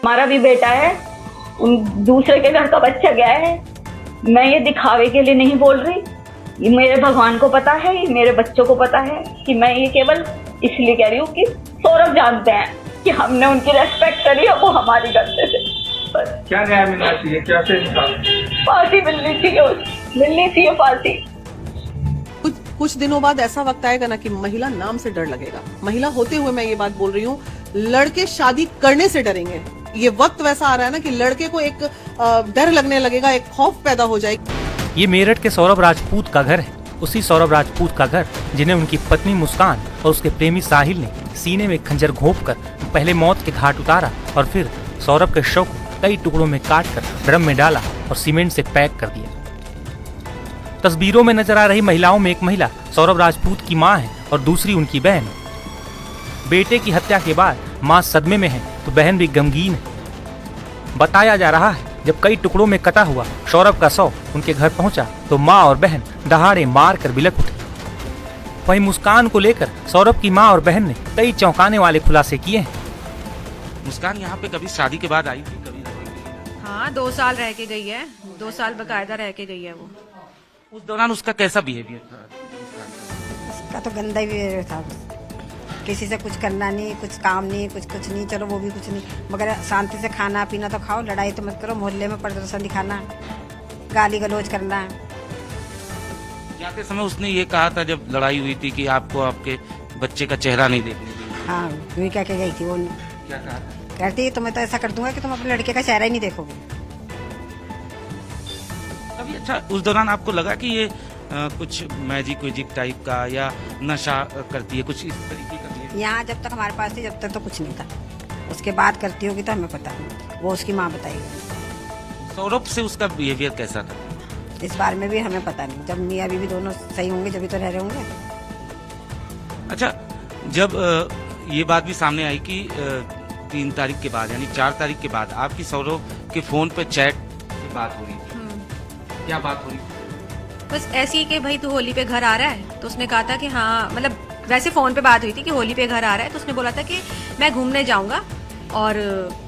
हमारा भी बेटा है, उन दूसरे के घर का बच्चा गया है। मैं ये दिखावे के लिए नहीं बोल रही, ये मेरे भगवान को पता है, ये मेरे बच्चों को पता है कि मैं ये केवल इसलिए कह रही हूँ कि सौरभ जानते हैं कि हमने उनकी रेस्पेक्ट करी है, वो हमारी करते थे। बस क्या न्याय मिलना चाहिए, क्या से फांसी मिलनी चाहिए फांसी। कुछ दिनों बाद ऐसा वक्त आएगा ना कि महिला नाम से डर लगेगा। महिला होते हुए मैं ये बात बोल रही हूँ, लड़के शादी करने से डरेंगे। ये वक्त वैसा आ रहा है ना कि लड़के को एक डर लगने लगेगा, एक खौफ पैदा हो जाएगी। ये मेरठ के सौरभ राजपूत का घर है। उसी सौरभ राजपूत का घर जिन्हें उनकी पत्नी मुस्कान और उसके प्रेमी साहिल ने सीने में खंजर घोंपकर पहले मौत के घाट उतारा और फिर सौरभ के शव को कई टुकड़ों में काटकर ड्रम में डाला और सीमेंट से पैक कर दिया। तस्वीरों में नजर आ रही महिलाओं में एक महिला सौरभ राजपूत की मां है और दूसरी उनकी बहन। बेटे की हत्या के बाद मां सदमे में है तो बहन भी गमगीन है। बताया जा रहा है जब कई टुकड़ों में कटा हुआ सौरभ का शव उनके घर पहुंचा तो मां और बहन दहाड़े मार कर बिलख उठे। वहीं मुस्कान को लेकर सौरभ की मां और बहन ने कई चौंकाने वाले खुलासे किए हैं। मुस्कान यहाँ पे कभी शादी के बाद आई थी, कभी हाँ 2 साल रह के गई है, 2 साल बकायदा रह के गई है वो। उस दौरान उसका कैसा बिहेवियर था? उसका तो गंदा ही बिहेवियर था। किसी से कुछ करना नहीं, कुछ काम नहीं, कुछ नहीं, चलो वो भी कुछ नहीं, मगर शांति से खाना पीना तो खाओ, लड़ाई तो मत करो, मोहल्ले में प्रदर्शन दिखाना, गाली गलौज करना। जाते समय उसने ये कहा था जब लड़ाई हुई थी कि आपको आपके बच्चे का चेहरा नहीं देखने देंगे। हाँ यूँ कह के गई थी वो। क्या कहा? कहती तो मैं तो ऐसा कर दूंगा कि तुम अपने लड़के का चेहरा ही नहीं देखोगे। अभी अच्छा, उस दौरान आपको लगा कि ये कुछ मैजिक वेजिक टाइप का या नशा करती है, कुछ इस तरीके का? यहाँ जब तक हमारे पास थी जब तक तो कुछ नहीं था, उसके बाद करती होगी तो हमें पता नहीं, वो उसकी माँ बताएगी। सौरभ से उसका बिहेवियर कैसा था? इस बारे में भी हमें पता नहीं, जब मियाँ बीवी दोनों सही होंगे जब तो रह रहे होंगे। अच्छा, जब ये बात भी सामने आई कि 3 तारीख के बाद यानी 4 तारीख के बाद आपकी सौरभ के फोन पे चैट से बात हो रही थी, क्या बात हो रही थी? बस ऐसी ही कि भाई तू होली पे घर आ रहा है, तो उसने कहा था कि हाँ, मतलब वैसे फोन पे बात हुई थी कि होली पे घर आ रहा है, तो उसने बोला था कि मैं घूमने जाऊंगा और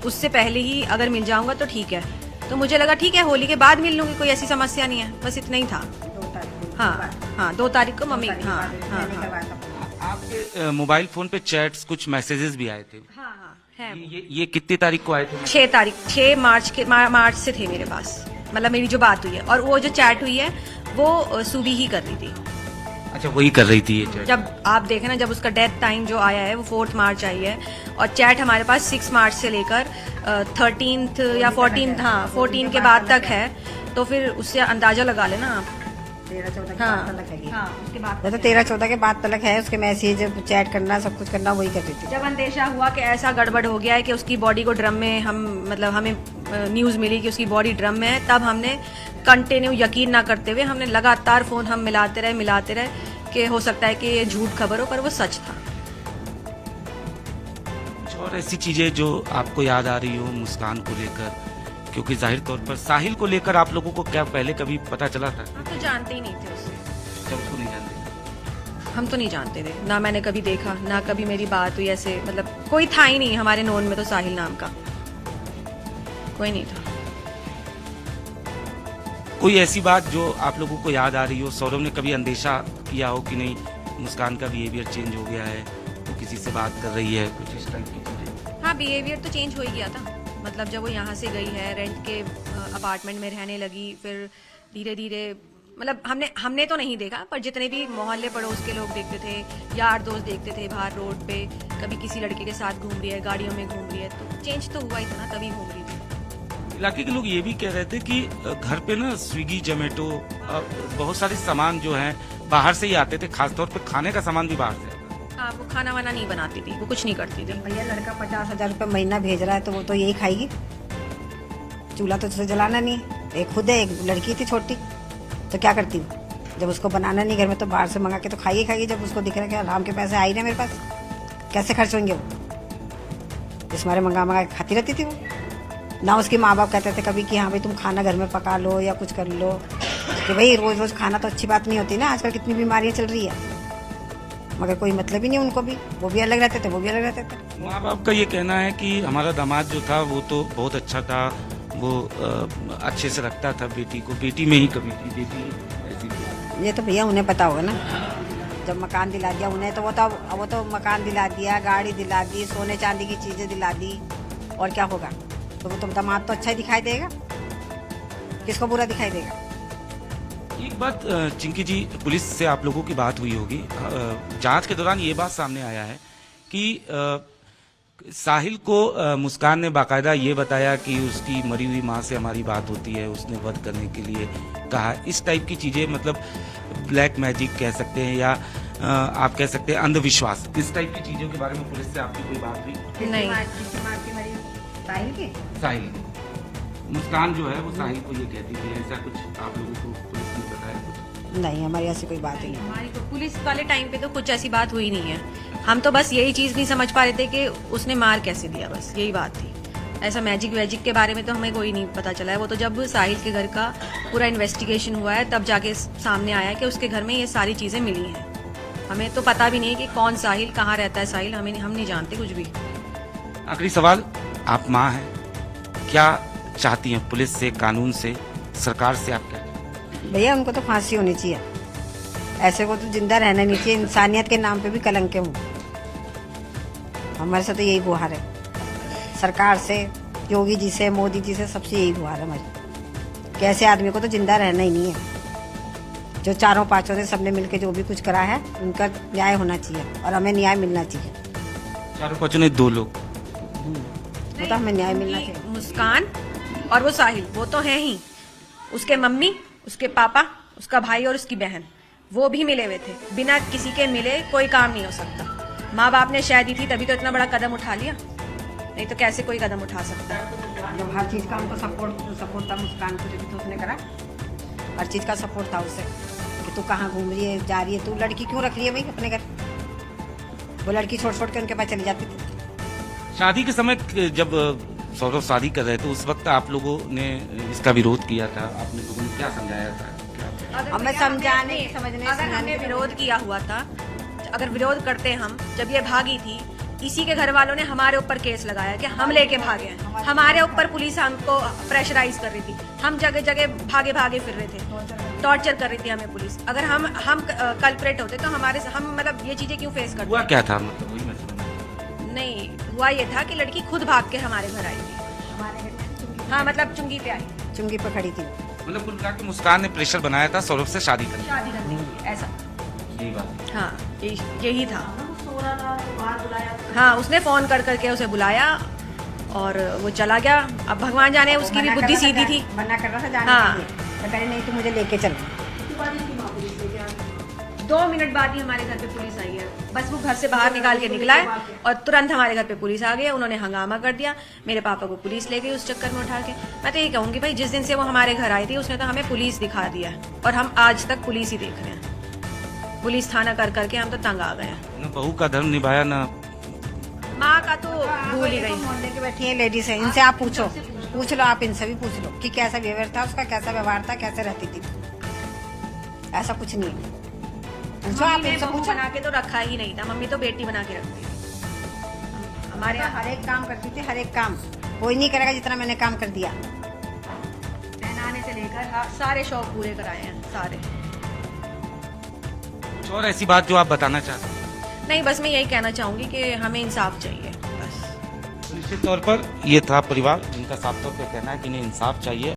उससे पहले ही अगर मिल जाऊंगा तो ठीक है। तो मुझे लगा ठीक है, होली के बाद मिल लूंगी, कोई ऐसी समस्या नहीं है, बस इतना ही था। हाँ 2 तारीख को मम्मी। हाँ आपके मोबाइल फोन पे चैट्स, कुछ मैसेजेस भी आए थे। हाँ है। ये कितनी तारीख को आए थे? 6 मार्च से थे मेरे पास, मतलब मेरी जो बात हुई है, और वो जो चैट हुई है वो सूबी ही कर रही थी। अच्छा, वही कर रही थी ये चैट? जब आप देखें ना, जब उसका डेथ टाइम जो आया है वो 4 मार्च आई है, और चैट हमारे पास 6 मार्च से लेकर 13 या 14, हाँ 14 के बाद तक है। तो फिर उससे अंदाजा लगा लेना आप। 13-14 के हाँ, बाद तलक है। हाँ, उसके बाद तो 13-14 के बाद तलक है, उसके मैसेज चैट करना सब कुछ करना वही कर रही थी। जब अंदेशा हुआ कि ऐसा गड़बड़ हो गया है कि उसकी बॉडी को ड्रम में, हमें न्यूज मिली कि उसकी बॉडी ड्रम में है, तब हमने कंटिन्यू, यकीन ना करते हुए हमने लगातार फोन हम मिलाते रहे कि हो सकता है कि ये झूठ खबर हो, पर वो सच था। और ऐसी चीजें जो आपको याद आ रही हो मुस्कान को लेकर, क्योंकि जाहिर तौर पर साहिल को लेकर आप लोगों को क्या पहले कभी पता चला था? हम तो जानते ही नहीं थे उससे। जब उसको नहीं जानते? हम तो नहीं जानते थे, ना मैंने कभी देखा, ना कभी मेरी बात हुई ऐसे, मतलब कोई था ही नहीं हमारे नोन में तो साहिल नाम का कोई नहीं था। कोई ऐसी बात जो आप लोगों को याद आ रही हो, सौरभ ने कभी अंदेशा किया हो कि नहीं मुस्कान का बिहेवियर चेंज हो गया है, वो किसी से बात कर रही है, कुछ इस टाइप की चीजें? हाँ, बिहेवियर तो चेंज हो ही गया था। मतलब जब वो यहाँ से गई है, रेंट के अपार्टमेंट में रहने लगी, फिर धीरे धीरे, मतलब हमने तो नहीं देखा, पर जितने भी मोहल्ले पड़ोस के लोग देखते थे, यार दोस्त देखते थे बाहर रोड पे, कभी किसी लड़के के साथ घूम रही है, गाड़ियों में घूम रही है, तो चेंज तो हुआ ही था ना, तभी घूम रही थी। इलाके के लोग ये भी कह रहे थे कि घर पे ना स्विगी, जोमेटो, बहुत सारे सामान जो हैं बाहर से ही आते थे, खासतौर पे खाने का सामान भी बाहर से। हाँ, वो खाना वाना नहीं बनाती थी, वो कुछ नहीं करती थी। भैया लड़का 50,000 रुपये महीना भेज रहा है तो वो तो यही खाएगी, चूल्हा तो उसे जलाना नहीं। एक खुद है, एक लड़की थी छोटी, तो क्या करती हूँ, जब उसको बनाना नहीं घर में तो बाहर से मंगा के तो खाएगी। जब उसको दिख रहा है कि आराम के पैसे आ ही रहे मेरे पास, कैसे खर्च होंगे वो, इस मारे मंगा के खाती रहती थी वो। ना उसके माँ बाप कहते थे कभी कि हाँ भाई तुम खाना घर में पका लो या कुछ कर लो, कि भाई रोज रोज खाना तो अच्छी बात नहीं होती ना, आजकल कितनी बीमारियां चल रही है। मगर कोई मतलब ही नहीं उनको भी, वो भी अलग रहते थे, वो भी अलग रहते थे। माँ बाप का ये कहना है कि हमारा दामाद जो था वो तो बहुत अच्छा था, वो अच्छे से रखता था बेटी को, बेटी में ही कमी थी, बेटी ऐसी थी। ये तो भैया उन्हें पता होगा ना, जब मकान दिला दिया उन्हें तो वो तो मकान दिला दिया, गाड़ी दिला दी, सोने चांदी की चीजें दिला दी, और क्या होगा? तो वो तो दामाद तो अच्छा ही दिखाई देगा, किसको बुरा दिखाई देगा? एक बात चिंकी जी, पुलिस से आप लोगों की बात हुई होगी, जांच के दौरान ये बात सामने आया है कि साहिल को मुस्कान ने बाकायदा ये बताया कि उसकी मरी हुई माँ से हमारी बात होती है, उसने वध करने के लिए कहा। इस टाइप की चीजें, मतलब ब्लैक मैजिक कह सकते हैं या आप कह सकते हैं अंधविश्वास, इस टाइप की चीजों के बारे में पुलिस से आपकी कोई बात हुई? नहीं। साहिल मुस्कान जो है वो साहिल को ये कहती थी, ऐसा कुछ आप लोगों को पुलिस ने बताया कुछ? नहीं, हमारी ऐसी कोई बात ही नहीं। हमारी तो पुलिस वाले टाइम पे तो कुछ ऐसी बात हुई नहीं है। हम तो बस यही चीज नहीं समझ पा रहे थे कि उसने मार कैसे दिया, बस यही बात थी। ऐसा मैजिक वैजिक के बारे में तो हमें कोई नहीं पता चला है। वो तो जब साहिल के घर का पूरा इन्वेस्टिगेशन हुआ है तब जाके सामने आया कि उसके घर में ये सारी चीजें मिली हैं। हमें तो पता भी नहीं है कि कौन साहिल, कहाँ रहता है साहिल, हम नहीं जानते कुछ भी। आखिरी सवाल, आप माँ हैं, क्या चाहती हैं पुलिस से, कानून से, सरकार से? आप क्या? भैया उनको तो फांसी होनी चाहिए, ऐसे को तो जिंदा रहना नहीं चाहिए। इंसानियत के नाम पे भी कलंक हूँ। हमारे से तो यही गुहार है, सरकार से, योगी जी से, मोदी जी से, सबसे यही गुहार है हमारी। कैसे आदमी को तो जिंदा रहना ही नहीं है। जो चारों पांचों ने सबने मिलकर जो भी कुछ करा है उनका न्याय होना चाहिए और हमें न्याय मिलना चाहिए। चारों पांचों ने 2 लोग, वो तो हमें न्याय मिलना चाहिए। मुस्कान और वो साहिल, वो तो है ही। उसके मम्मी, उसके पापा, उसका भाई और उसकी बहन, वो भी मिले हुए थे। बिना किसी के मिले कोई काम नहीं हो सकता। माँ बाप ने शादी थी तभी तो इतना बड़ा कदम उठा लिया, नहीं तो कैसे कोई कदम उठा सकता है? जब हर चीज का उनको सपोर्ट था मुस्कान को, जब तो उसने करा, हर चीज का सपोर्ट था उसे कि तू कहाँ घूम रही है, जा रही है, तू लड़की क्यों रख रही है भाई अपने घर? वो लड़की छोड़ छोड़ के उनके पास चली जाती थी। शादी के समय जब सौरभ शादी कर रहे थे उस वक्त आप लोगों ने इसका विरोध किया था, आपने लोगों ने क्या समझाया था? हमें समझाने समझने अगर हमने विरोध किया हुआ था, अगर विरोध करते हम, जब ये भागी थी, इसी के घर वालों ने हमारे ऊपर केस लगाया कि हम लेके भागे हैं। हमारे ऊपर पुलिस हमको प्रेशराइज कर रही थी, हम जगह जगह भागे भागे फिर रहे थे, टॉर्चर कर रही थी हमें पुलिस। अगर हम कल्प्रेट होते तो हम मतलब ये चीजें क्यों फेस करते? हुआ क्या था, मतलब वही मैं समझ नहीं, हुआ ये था कि लड़की खुद भाग के हमारे घर आई थी। हाँ, मतलब चुंगी पे आई, चुंगी पे खड़ी थी। मतलब कुल मिला के मुस्कान ने प्रेशर बनाया था सौरभ से शादी करने शादी करने के लिए, ऐसा। यही बात। हाँ, यही था। हाँ, उसने फोन कर करके उसे बुलाया और वो चला गया। अब भगवान जाने उसकी भी बुद्धि सीधी थी। मना कर रहा था जाने हाँ। के लिए, तो कह रही नहीं तू मुझे लेके चल। 2 मिनट बाद ही हमारे घर पे पुलिस आई है। बस वो घर से बाहर निकाल के निकला है और तुरंत हमारे घर पे पुलिस आ गई। उन्होंने हंगामा कर दिया, मेरे पापा को पुलिस ले गई उस चक्कर में उठा के। मैं तो ये कहूंगी भाई, जिस दिन से वो हमारे घर आई थी उसने तो हमें पुलिस दिखा दिया है और हम आज तक पुलिस ही देख रहे हैं। पुलिस थाना कर करके हम तो तंग आ गए हैं। न बहू का धर्म निभाया, न माँ का तो भूल ही गई। मोहल्ले की बैठी है लेडीज है, इनसे आप पूछ लो, आप इनसे भी पूछ लो कि कैसा व्यवहार था उसका, कैसा व्यवहार था, कैसे रहती थी। ऐसा कुछ नहीं है, पूछो आप मम्मी ने इनसे बहू पूछो। बना के तो रखा ही नहीं था, मम्मी तो बेटी बना के रखती थी। हमारे यहाँ हर एक काम करती थी, हर एक काम। कोई नहीं करेगा जितना मैंने काम कर दिया। पहनाने से लेकर सारे शौक पूरे कराए हैं, सारे। कुछ और ऐसी बात जो आप बताना चाहते हैं? नहीं, बस मैं यही कहना चाहूंगी कि हमें इंसाफ चाहिए, बस। निश्चित तौर पर ये था परिवार जिनका साफ तौर पे कहना है कि इन्हें इंसाफ चाहिए।